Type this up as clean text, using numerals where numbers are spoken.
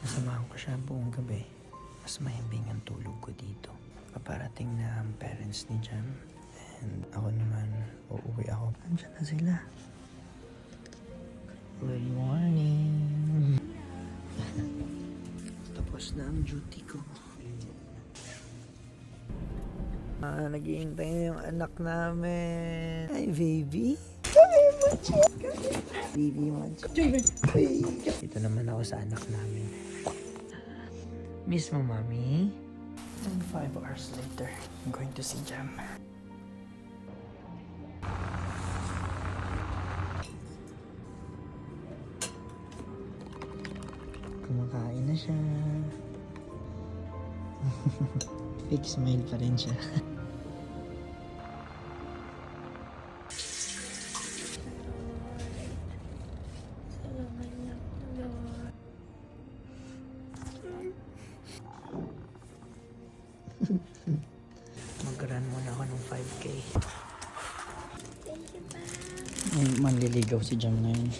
Samahan ko siya buong gabi. Mas mahimbing ang tulog ko dito. Paparating na ang parents ni Jam. And ako naman, uuwi ako. Andiyan na sila. Good morning! Tapos na ang duty ko. Naghihintay na yung anak namin. Hi, baby. Baby, dito naman ako sa anak namin. Miss mo, mommy? And 5 hours later, I'm going to see Jam. Kumakain na siya. Big smile pa rin siya. Mag-run muna ako ng 5K. Manliligaw si Jam ngayon.